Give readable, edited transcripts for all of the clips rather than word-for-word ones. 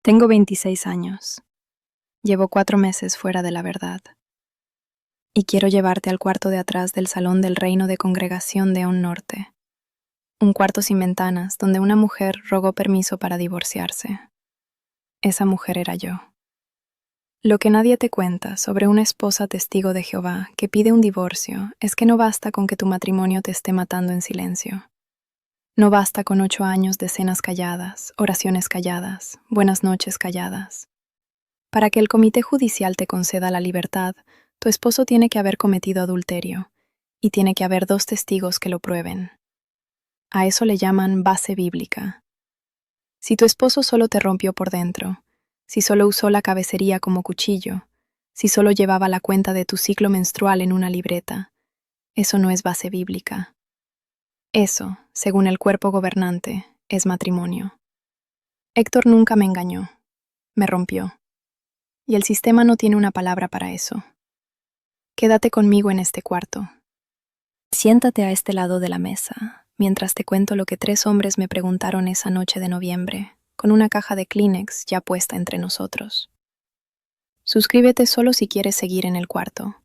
Tengo 26 años. Llevo 4 meses fuera de la verdad. Y quiero llevarte al cuarto de atrás del Salón del Reino de Congregación de Un Norte. Un cuarto sin ventanas donde una mujer rogó permiso para divorciarse. Esa mujer era yo. Lo que nadie te cuenta sobre una esposa testigo de Jehová que pide un divorcio es que no basta con que tu matrimonio te esté matando en silencio. No basta con 8 años de cenas calladas, oraciones calladas, buenas noches calladas. Para que el comité judicial te conceda la libertad, tu esposo tiene que haber cometido adulterio, y tiene que haber 2 testigos que lo prueben. A eso le llaman base bíblica. Si tu esposo solo te rompió por dentro, si solo usó la cabecería como cuchillo, si solo llevaba la cuenta de tu ciclo menstrual en una libreta, eso no es base bíblica. Eso, según el cuerpo gobernante, es matrimonio. Héctor nunca me engañó, me rompió. Y el sistema no tiene una palabra para eso. Quédate conmigo en este cuarto. Siéntate a este lado de la mesa, mientras te cuento lo que 3 hombres me preguntaron esa noche de noviembre, con una caja de Kleenex ya puesta entre nosotros. Suscríbete solo si quieres seguir en el cuarto.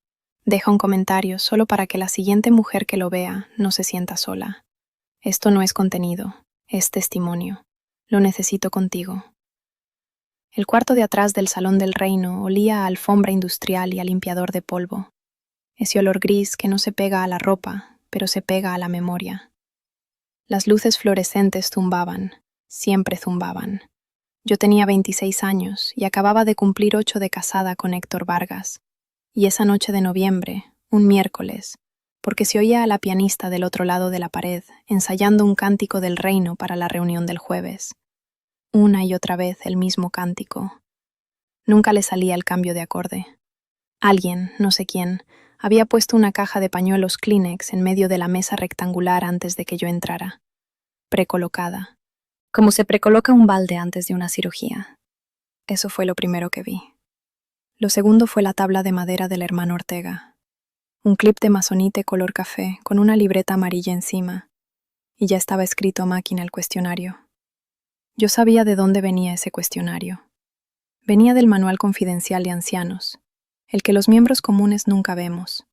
Deja un comentario solo para que la siguiente mujer que lo vea no se sienta sola. Esto no es contenido, es testimonio. Lo necesito contigo. El cuarto de atrás del Salón del Reino olía a alfombra industrial y a limpiador de polvo. Ese olor gris que no se pega a la ropa, pero se pega a la memoria. Las luces fluorescentes zumbaban, siempre zumbaban. Yo tenía 26 años y acababa de cumplir 8 de casada con Héctor Vargas. Y esa noche de noviembre, un miércoles, porque se oía a la pianista del otro lado de la pared, ensayando un cántico del reino para la reunión del jueves. Una y otra vez el mismo cántico. Nunca le salía el cambio de acorde. Alguien, no sé quién, había puesto una caja de pañuelos Kleenex en medio de la mesa rectangular antes de que yo entrara. Precolocada. Como se precoloca un balde antes de una cirugía. Eso fue lo primero que vi. Lo segundo fue la tabla de madera del hermano Ortega. Un clip de masonite color café con una libreta amarilla encima. Y ya estaba escrito a máquina el cuestionario. Yo sabía de dónde venía ese cuestionario. Venía del Manual Confidencial de Ancianos, el que los miembros comunes nunca vemos,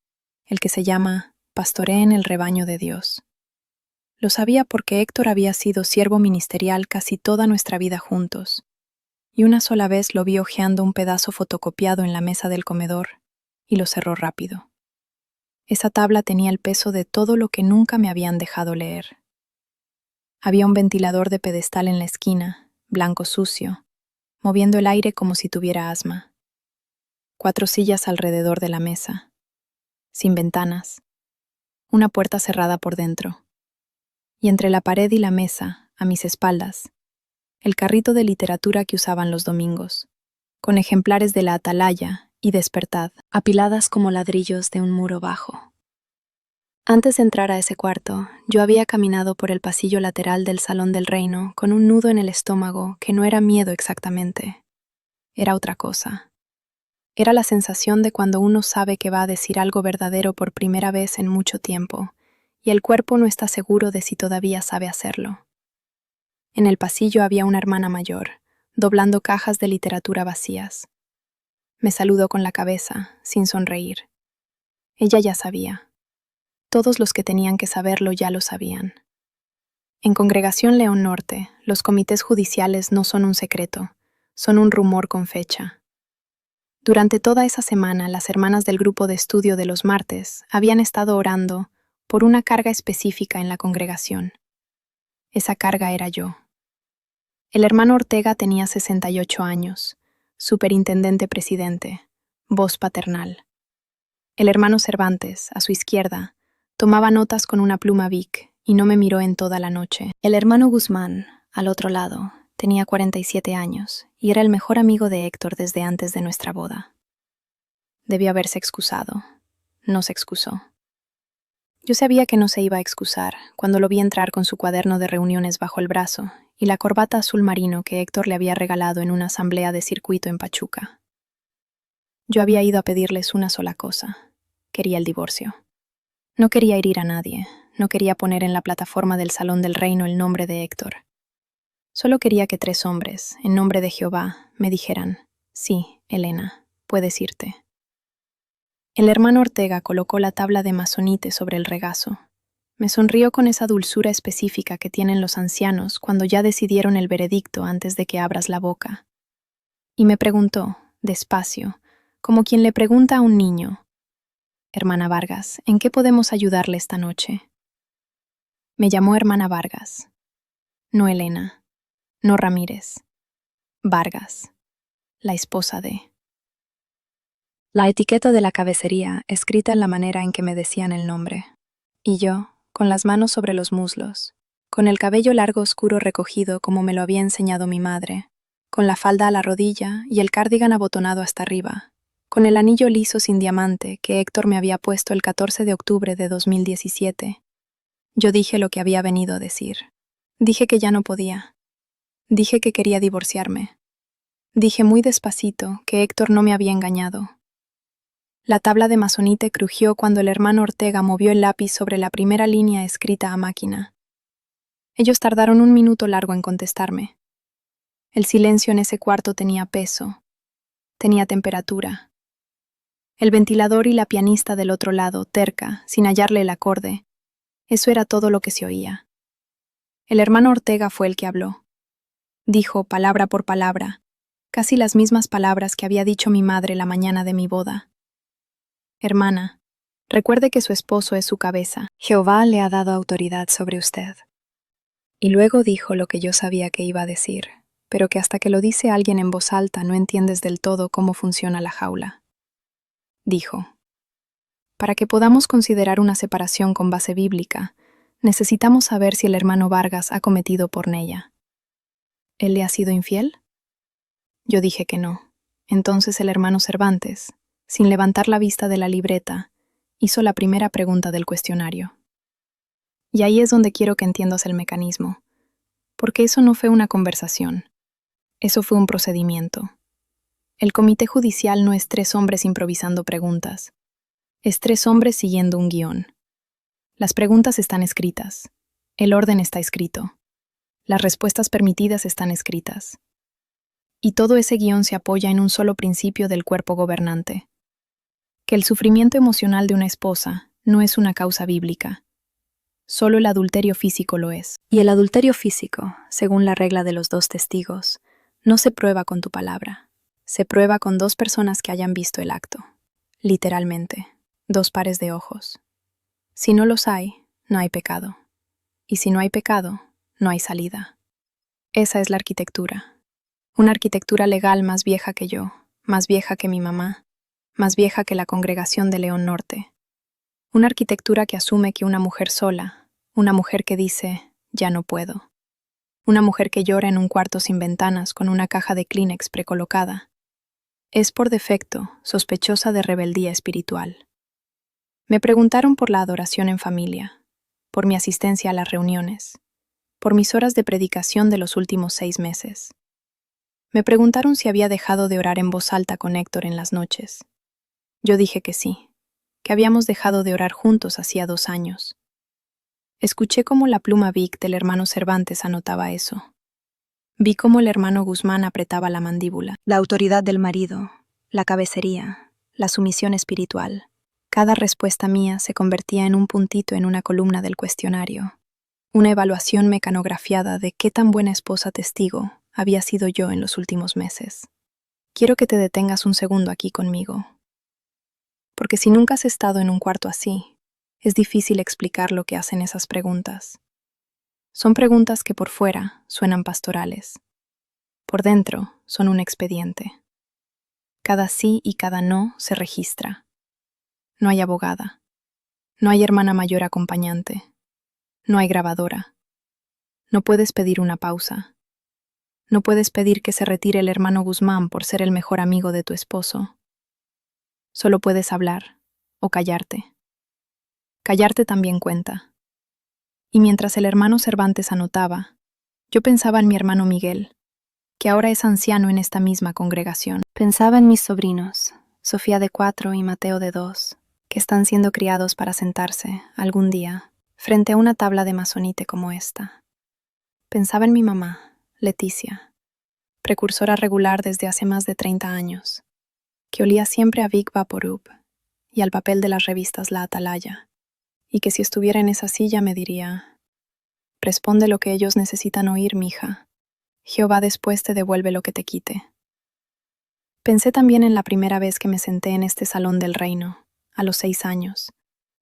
el que se llama Pastoreen el rebaño de Dios. Lo sabía porque Héctor había sido siervo ministerial casi toda nuestra vida juntos, y una sola vez lo vi hojeando un pedazo fotocopiado en la mesa del comedor, y lo cerró rápido. Esa tabla tenía el peso de todo lo que nunca me habían dejado leer. Había un ventilador de pedestal en la esquina, blanco sucio, moviendo el aire como si tuviera asma. 4 sillas alrededor de la mesa, sin ventanas, una puerta cerrada por dentro. Y entre la pared y la mesa, a mis espaldas, el carrito de literatura que usaban los domingos, con ejemplares de la Atalaya y Despertad, apiladas como ladrillos de un muro bajo. Antes de entrar a ese cuarto, yo había caminado por el pasillo lateral del Salón del Reino con un nudo en el estómago que no era miedo exactamente. Era otra cosa. Era la sensación de cuando uno sabe que va a decir algo verdadero por primera vez en mucho tiempo, y el cuerpo no está seguro de si todavía sabe hacerlo. En el pasillo había una hermana mayor, doblando cajas de literatura vacías. Me saludó con la cabeza, sin sonreír. Ella ya sabía. Todos los que tenían que saberlo ya lo sabían. En Congregación León Norte, los comités judiciales no son un secreto, son un rumor con fecha. Durante toda esa semana, las hermanas del grupo de estudio de los martes habían estado orando por una carga específica en la congregación. Esa carga era yo. El hermano Ortega tenía 68 años, superintendente presidente, voz paternal. El hermano Cervantes, a su izquierda, tomaba notas con una pluma Bic y no me miró en toda la noche. El hermano Guzmán, al otro lado, tenía 47 años y era el mejor amigo de Héctor desde antes de nuestra boda. Debió haberse excusado. No se excusó. Yo sabía que no se iba a excusar cuando lo vi entrar con su cuaderno de reuniones bajo el brazo y la corbata azul marino que Héctor le había regalado en una asamblea de circuito en Pachuca. Yo había ido a pedirles una sola cosa. Quería el divorcio. No quería herir a nadie, no quería poner en la plataforma del Salón del Reino el nombre de Héctor. Solo quería que 3 hombres, en nombre de Jehová, me dijeran: sí, Elena, puedes irte. El hermano Ortega colocó la tabla de masonite sobre el regazo. Me sonrió con esa dulzura específica que tienen los ancianos cuando ya decidieron el veredicto antes de que abras la boca. Y me preguntó, despacio, como quien le pregunta a un niño: hermana Vargas, ¿en qué podemos ayudarle esta noche? Me llamó hermana Vargas. No Elena, no Ramírez. Vargas, la esposa de... La etiqueta de la cabecería, escrita en la manera en que me decían el nombre. Y yo, con las manos sobre los muslos, con el cabello largo oscuro recogido como me lo había enseñado mi madre, con la falda a la rodilla y el cardigan abotonado hasta arriba, con el anillo liso sin diamante que Héctor me había puesto el 14 de octubre de 2017. Yo dije lo que había venido a decir. Dije que ya no podía. Dije que quería divorciarme. Dije muy despacito que Héctor no me había engañado. La tabla de masonite crujió cuando el hermano Ortega movió el lápiz sobre la primera línea escrita a máquina. Ellos tardaron 1 minuto largo en contestarme. El silencio en ese cuarto tenía peso, tenía temperatura. El ventilador y la pianista del otro lado, terca, sin hallarle el acorde, eso era todo lo que se oía. El hermano Ortega fue el que habló. Dijo, palabra por palabra, casi las mismas palabras que había dicho mi madre la mañana de mi boda. Hermana, recuerde que su esposo es su cabeza. Jehová le ha dado autoridad sobre usted. Y luego dijo lo que yo sabía que iba a decir, pero que hasta que lo dice alguien en voz alta no entiendes del todo cómo funciona la jaula. Dijo: para que podamos considerar una separación con base bíblica, necesitamos saber si el hermano Vargas ha cometido porneia. ¿Él le ha sido infiel? Yo dije que no. Entonces el hermano Cervantes, sin levantar la vista de la libreta, hizo la primera pregunta del cuestionario. Y ahí es donde quiero que entiendas el mecanismo, porque eso no fue una conversación, eso fue un procedimiento. El comité judicial no es 3 hombres improvisando preguntas, es 3 hombres siguiendo un guión. Las preguntas están escritas, el orden está escrito, las respuestas permitidas están escritas. Y todo ese guión se apoya en un solo principio del cuerpo gobernante: que el sufrimiento emocional de una esposa no es una causa bíblica. Solo el adulterio físico lo es. Y el adulterio físico, según la regla de los 2 testigos, no se prueba con tu palabra. Se prueba con 2 personas que hayan visto el acto. Literalmente, 2 pares de ojos. Si no los hay, no hay pecado. Y si no hay pecado, no hay salida. Esa es la arquitectura. Una arquitectura legal más vieja que yo, más vieja que mi mamá, más vieja que la congregación de León Norte. Una arquitectura que asume que una mujer sola, una mujer que dice, ya no puedo. Una mujer que llora en un cuarto sin ventanas con una caja de Kleenex precolocada, es por defecto sospechosa de rebeldía espiritual. Me preguntaron por la adoración en familia, por mi asistencia a las reuniones, por mis horas de predicación de los últimos 6 meses. Me preguntaron si había dejado de orar en voz alta con Héctor en las noches. Yo dije que sí, que habíamos dejado de orar juntos hacía 2 años. Escuché cómo la pluma Vic del hermano Cervantes anotaba eso. Vi cómo el hermano Guzmán apretaba la mandíbula. La autoridad del marido, la cabecería, la sumisión espiritual. Cada respuesta mía se convertía en un puntito en una columna del cuestionario. Una evaluación mecanografiada de qué tan buena esposa testigo había sido yo en los últimos meses. Quiero que te detengas un segundo aquí conmigo. Porque si nunca has estado en un cuarto así, es difícil explicar lo que hacen esas preguntas. Son preguntas que por fuera suenan pastorales. Por dentro son un expediente. Cada sí y cada no se registra. No hay abogada. No hay hermana mayor acompañante. No hay grabadora. No puedes pedir una pausa. No puedes pedir que se retire el hermano Guzmán por ser el mejor amigo de tu esposo. Solo puedes hablar o callarte. Callarte también cuenta. Y mientras el hermano Cervantes anotaba, yo pensaba en mi hermano Miguel, que ahora es anciano en esta misma congregación. Pensaba en mis sobrinos, Sofía de 4 y Mateo de 2, que están siendo criados para sentarse, algún día, frente a una tabla de masonite como esta. Pensaba en mi mamá, Leticia, precursora regular desde hace más de 30 años, que olía siempre a Vic Vaporub y al papel de las revistas La Atalaya, y que si estuviera en esa silla me diría: responde lo que ellos necesitan oír, mija. Jehová después te devuelve lo que te quite. Pensé también en la primera vez que me senté en este salón del reino, a los 6 años,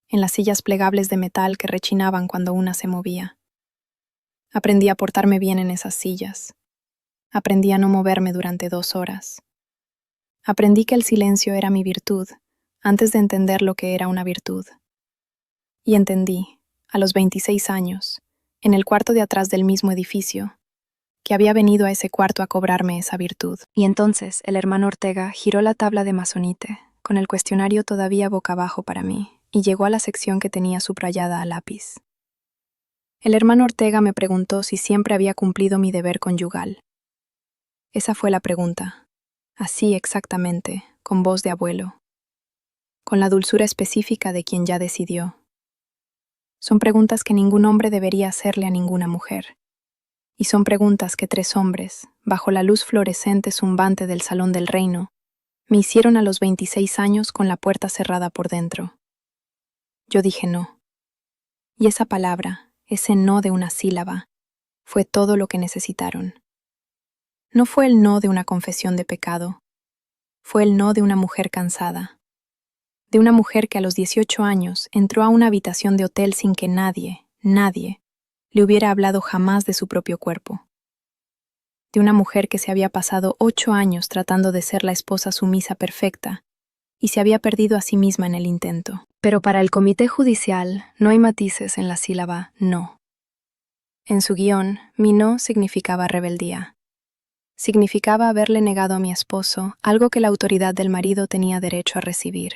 en las sillas plegables de metal que rechinaban cuando una se movía. Aprendí a portarme bien en esas sillas. Aprendí a no moverme durante 2 horas. Aprendí que el silencio era mi virtud, antes de entender lo que era una virtud. Y entendí, a los 26 años, en el cuarto de atrás del mismo edificio, que había venido a ese cuarto a cobrarme esa virtud. Y entonces el hermano Ortega giró la tabla de Masonite, con el cuestionario todavía boca abajo para mí, y llegó a la sección que tenía subrayada a lápiz. El hermano Ortega me preguntó si siempre había cumplido mi deber conyugal. Esa fue la pregunta, así exactamente, con voz de abuelo, con la dulzura específica de quien ya decidió. Son preguntas que ningún hombre debería hacerle a ninguna mujer. Y son preguntas que 3 hombres, bajo la luz fluorescente zumbante del Salón del Reino, me hicieron a los 26 años con la puerta cerrada por dentro. Yo dije no. Y esa palabra, ese no de una sílaba, fue todo lo que necesitaron. No fue el no de una confesión de pecado, fue el no de una mujer cansada, de una mujer que a los 18 años entró a una habitación de hotel sin que nadie, le hubiera hablado jamás de su propio cuerpo. De una mujer que se había pasado 8 años tratando de ser la esposa sumisa perfecta y se había perdido a sí misma en el intento. Pero para el comité judicial no hay matices en la sílaba no. En su guión, mi no significaba rebeldía. Significaba haberle negado a mi esposo algo que la autoridad del marido tenía derecho a recibir.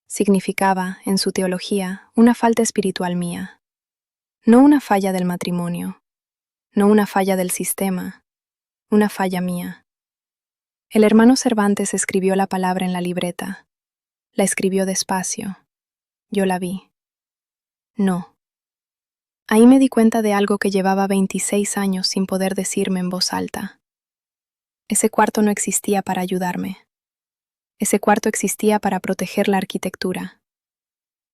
Significaba, en su teología, una falta espiritual mía. No una falla del matrimonio, no una falla del sistema, una falla mía. El hermano Cervantes escribió la palabra en la libreta. La escribió despacio. Yo la vi. No. Ahí me di cuenta de algo que llevaba 26 años sin poder decirme en voz alta. Ese cuarto no existía para ayudarme. Ese cuarto existía para proteger la arquitectura.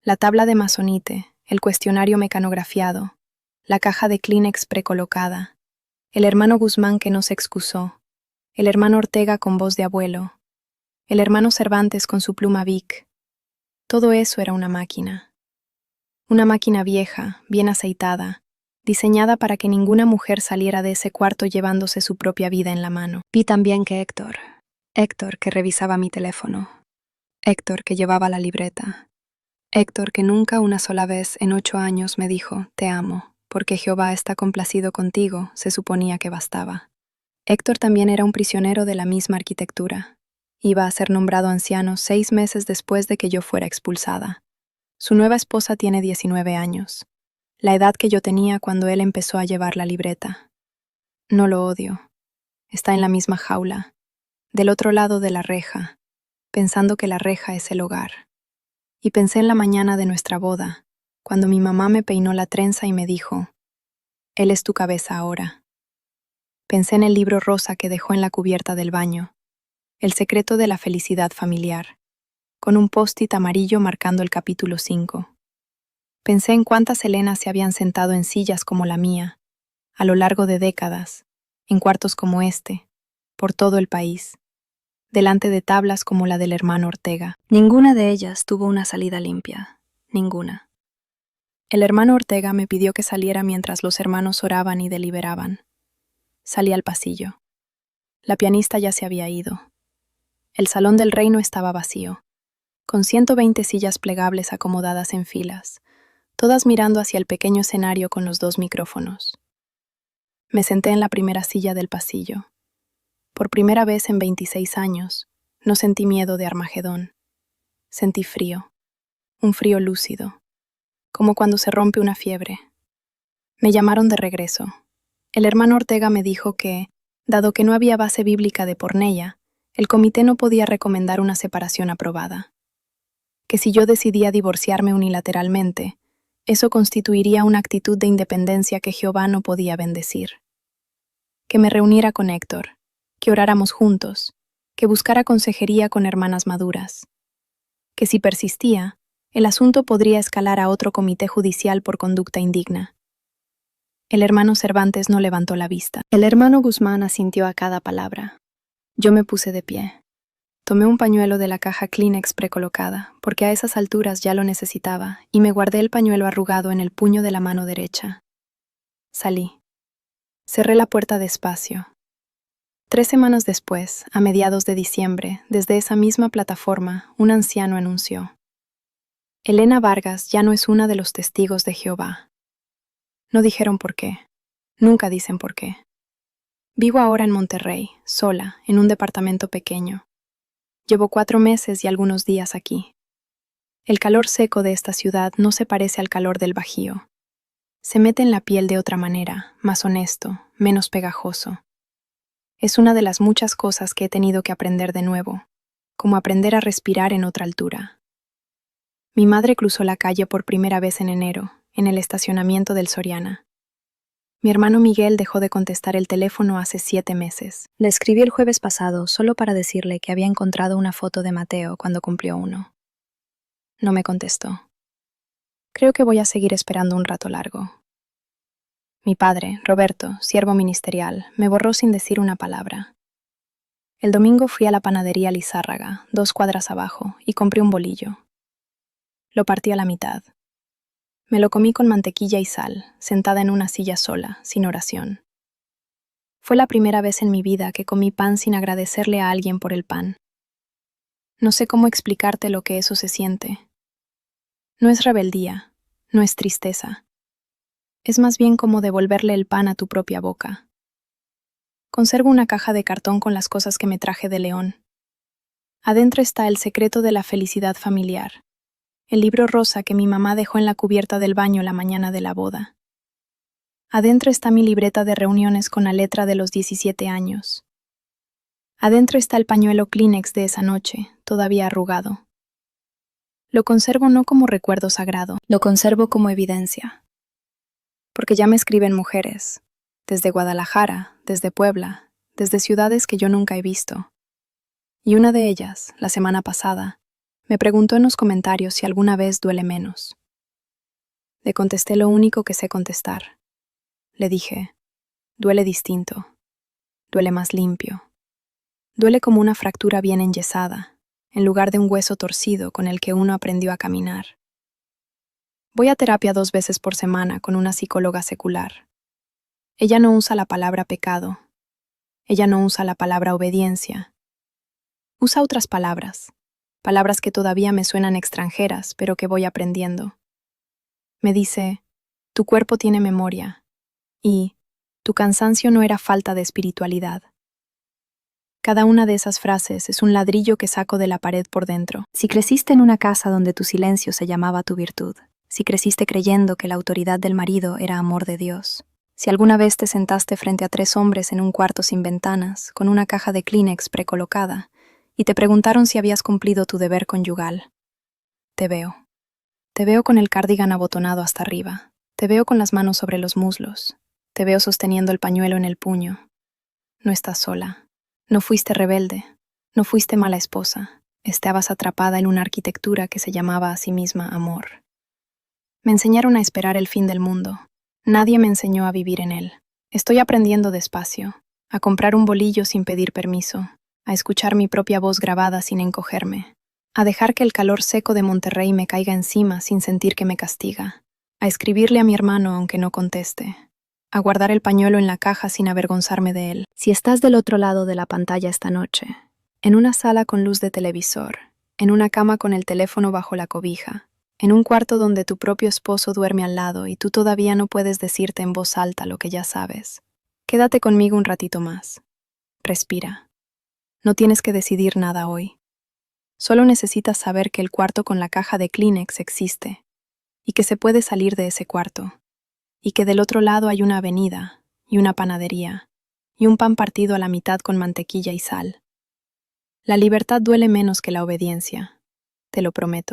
La tabla de Masonite, el cuestionario mecanografiado, la caja de Kleenex precolocada, el hermano Guzmán que no se excusó, el hermano Ortega con voz de abuelo, el hermano Cervantes con su pluma Bic. Todo eso era una máquina. Una máquina vieja, bien aceitada, diseñada para que ninguna mujer saliera de ese cuarto llevándose su propia vida en la mano. Vi también que Héctor que revisaba mi teléfono, Héctor que llevaba la libreta, Héctor que nunca una sola vez en 8 años me dijo, te amo, porque Jehová está complacido contigo, se suponía que bastaba. Héctor también era un prisionero de la misma arquitectura. Iba a ser nombrado anciano 6 meses después de que yo fuera expulsada. Su nueva esposa tiene 19 años, la edad que yo tenía cuando él empezó a llevar la libreta. No lo odio. Está en la misma jaula, del otro lado de la reja, pensando que la reja es el hogar. Y pensé en la mañana de nuestra boda, cuando mi mamá me peinó la trenza y me dijo, él es tu cabeza ahora. Pensé en el libro rosa que dejó en la cubierta del baño, El secreto de la felicidad familiar, con un post-it amarillo marcando el capítulo 5. Pensé en cuántas Helenas se habían sentado en sillas como la mía, a lo largo de décadas, en cuartos como este, por todo el país, delante de tablas como la del hermano Ortega. Ninguna de ellas tuvo una salida limpia, ninguna. El hermano Ortega me pidió que saliera mientras los hermanos oraban y deliberaban. Salí al pasillo. La pianista ya se había ido. El salón del reino estaba vacío, con 120 sillas plegables acomodadas en filas, todas mirando hacia el pequeño escenario con los 2 micrófonos. Me senté en la primera silla del pasillo. Por primera vez en 26 años, no sentí miedo de Armagedón. Sentí frío, un frío lúcido, como cuando se rompe una fiebre. Me llamaron de regreso. El hermano Ortega me dijo que, dado que no había base bíblica de porneia, el comité no podía recomendar una separación aprobada. Que si yo decidía divorciarme unilateralmente, eso constituiría una actitud de independencia que Jehová no podía bendecir. que me reuniera con Héctor, que oráramos juntos, que buscara consejería con hermanas maduras, que si persistía, el asunto podría escalar a otro comité judicial por conducta indigna. El hermano Cervantes no levantó la vista. El hermano Guzmán asintió a cada palabra. Yo me puse de pie. Tomé un pañuelo de la caja Kleenex precolocada, porque a esas alturas ya lo necesitaba, y me guardé el pañuelo arrugado en el puño de la mano derecha. Salí. Cerré la puerta despacio. 3 semanas después, a mediados de diciembre, desde esa misma plataforma, un anciano anunció: Elena Vargas ya no es una de los testigos de Jehová. No dijeron por qué. Nunca dicen por qué. Vivo ahora en Monterrey, sola, en un departamento pequeño. Llevo 4 meses y algunos días aquí. El calor seco de esta ciudad no se parece al calor del Bajío. Se mete en la piel de otra manera, más honesto, menos pegajoso. Es una de las muchas cosas que he tenido que aprender de nuevo, como aprender a respirar en otra altura. Mi madre cruzó la calle por primera vez en enero, en el estacionamiento del Soriana. Mi hermano Miguel dejó de contestar el teléfono hace 7 meses. Le escribí el jueves pasado solo para decirle que había encontrado una foto de Mateo cuando cumplió 1. No me contestó. Creo que voy a seguir esperando un rato largo. Mi padre, Roberto, siervo ministerial, me borró sin decir una palabra. El domingo fui a la panadería Lizárraga, 2 cuadras abajo, y compré un bolillo. Lo partí a la mitad. Me lo comí con mantequilla y sal, sentada en una silla sola, sin oración. Fue la primera vez en mi vida que comí pan sin agradecerle a alguien por el pan. No sé cómo explicarte lo que eso se siente. No es rebeldía, no es tristeza. Es más bien como devolverle el pan a tu propia boca. Conservo una caja de cartón con las cosas que me traje de León. Adentro está El secreto de la felicidad familiar, el libro rosa que mi mamá dejó en la cubierta del baño la mañana de la boda. Adentro está mi libreta de reuniones con la letra de los 17 años. Adentro está el pañuelo Kleenex de esa noche, todavía arrugado. Lo conservo no como recuerdo sagrado, lo conservo como evidencia. Porque ya me escriben mujeres, desde Guadalajara, desde Puebla, desde ciudades que yo nunca he visto. Y una de ellas, la semana pasada, me preguntó en los comentarios si alguna vez duele menos. Le contesté lo único que sé contestar. Le dije, duele distinto, duele más limpio. Duele como una fractura bien enyesada, en lugar de un hueso torcido con el que uno aprendió a caminar. Voy a terapia 2 veces por semana con una psicóloga secular. Ella no usa la palabra pecado. Ella no usa la palabra obediencia. Usa otras palabras, palabras que todavía me suenan extranjeras, pero que voy aprendiendo. Me dice, tu cuerpo tiene memoria, y tu cansancio no era falta de espiritualidad. Cada una de esas frases es un ladrillo que saco de la pared por dentro. Si creciste en una casa donde tu silencio se llamaba tu virtud, si creciste creyendo que la autoridad del marido era amor de Dios, si alguna vez te sentaste frente a 3 hombres en un cuarto sin ventanas, con una caja de Kleenex precolocada, y te preguntaron si habías cumplido tu deber conyugal, te veo. Te veo con el cardigan abotonado hasta arriba. Te veo con las manos sobre los muslos. Te veo sosteniendo el pañuelo en el puño. No estás sola. No fuiste rebelde. No fuiste mala esposa. Estabas atrapada en una arquitectura que se llamaba a sí misma amor. Me enseñaron a esperar el fin del mundo. Nadie me enseñó a vivir en él. Estoy aprendiendo despacio, a comprar un bolillo sin pedir permiso, a escuchar mi propia voz grabada sin encogerme, a dejar que el calor seco de Monterrey me caiga encima sin sentir que me castiga, a escribirle a mi hermano aunque no conteste, a guardar el pañuelo en la caja sin avergonzarme de él. Si estás del otro lado de la pantalla esta noche, en una sala con luz de televisor, en una cama con el teléfono bajo la cobija, en un cuarto donde tu propio esposo duerme al lado y tú todavía no puedes decirte en voz alta lo que ya sabes, quédate conmigo un ratito más. Respira. No tienes que decidir nada hoy. Solo necesitas saber que el cuarto con la caja de Kleenex existe, y que se puede salir de ese cuarto, y que del otro lado hay una avenida, y una panadería, y un pan partido a la mitad con mantequilla y sal. La libertad duele menos que la obediencia, te lo prometo.